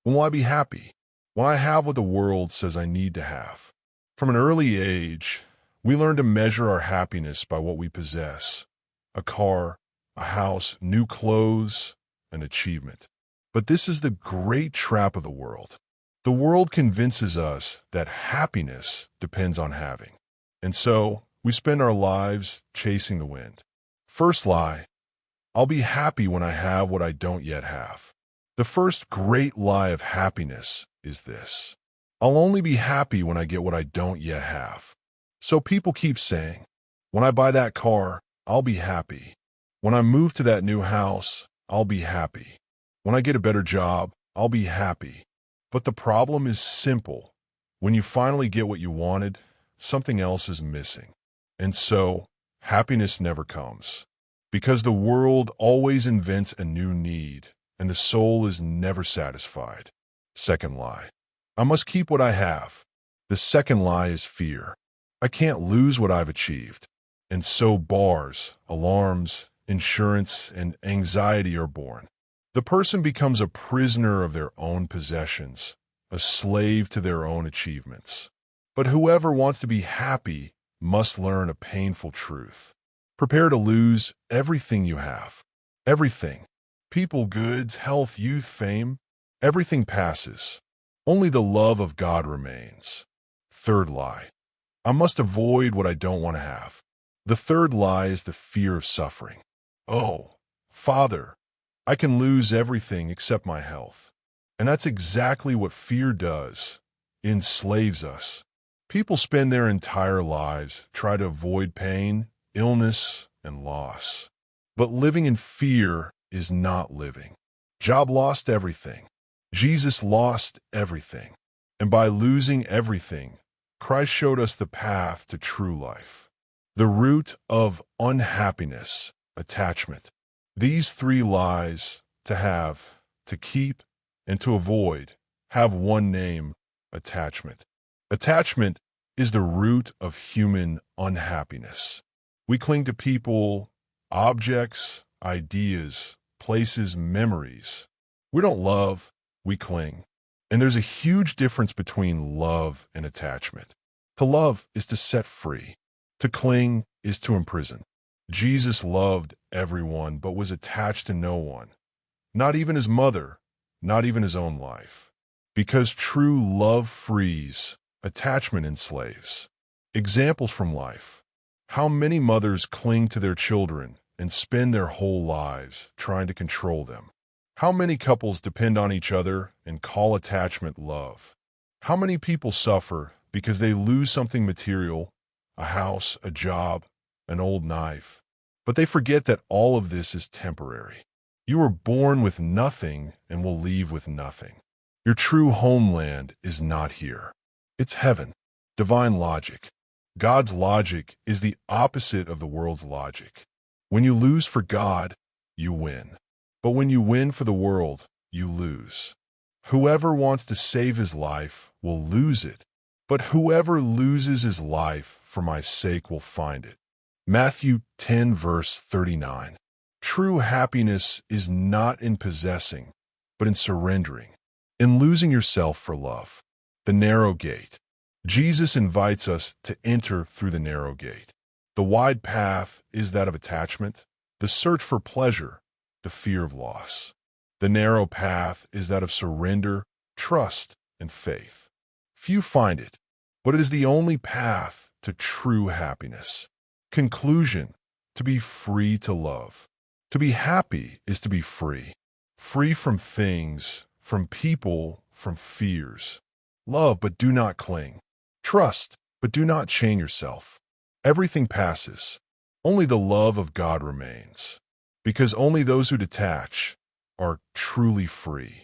When will I be happy? When I have what the world says I need to have. From an early age, we learn to measure our happiness by what we possess: a car, a house, new clothes, an achievement. But this is the great trap of the world. The world convinces us that happiness depends on having. And so, we spend our lives chasing the wind. First lie: I'll be happy when I have what I don't yet have. The first great lie of happiness is this: I'll only be happy when I get what I don't yet have. So people keep saying, when I buy that car, I'll be happy. When I move to that new house, I'll be happy. When I get a better job, I'll be happy. But the problem is simple. When you finally get what you wanted, something else is missing. And so, happiness never comes. Because the world always invents a new need, and the soul is never satisfied. Second lie: I must keep what I have. The second lie is fear. I can't lose what I've achieved. And so bars, alarms, insurance, and anxiety are born. The person becomes a prisoner of their own possessions, a slave to their own achievements. But whoever wants to be happy must learn a painful truth. Prepare to lose everything you have. Everything. People, goods, health, youth, fame. Everything passes. Only the love of God remains. Third lie: I must avoid what I don't want to have. The third lie is the fear of suffering. Oh, Father, I can lose everything except my health. And that's exactly what fear does. It enslaves us. People spend their entire lives trying to avoid pain, illness, and loss. But living in fear is not living. Job lost everything. Jesus lost everything. And by losing everything, Christ showed us the path to true life. The root of unhappiness: attachment. These three lies, to have, to keep, and to avoid, have one name: attachment. Attachment is the root of human unhappiness. We cling to people, objects, ideas, places, memories. We don't love, we cling. And there's a huge difference between love and attachment. To love is to set free. To cling is to imprison. Jesus loved everyone but was attached to no one. Not even his mother, not even his own life. Because true love frees, attachment enslaves. Examples from life. How many mothers cling to their children and spend their whole lives trying to control them? How many couples depend on each other and call attachment love? How many people suffer because they lose something material, a house, a job, an old knife? But they forget that all of this is temporary. You were born with nothing and will leave with nothing. Your true homeland is not here. It's heaven, divine logic. God's logic is the opposite of the world's logic. When you lose for God, you win. But when you win for the world, you lose. Whoever wants to save his life will lose it, but whoever loses his life for my sake will find it. Matthew 10, verse 39. True happiness is not in possessing, but in surrendering, in losing yourself for love. The narrow gate. Jesus invites us to enter through the narrow gate. The wide path is that of attachment, the search for pleasure, the fear of loss. The narrow path is that of surrender, trust, and faith. Few find it, but it is the only path to true happiness. Conclusion: to be free to love. To be happy is to be free. Free from things, from people, from fears. Love, but do not cling. Trust, but do not chain yourself. Everything passes. Only the love of God remains. Because only those who detach are truly free.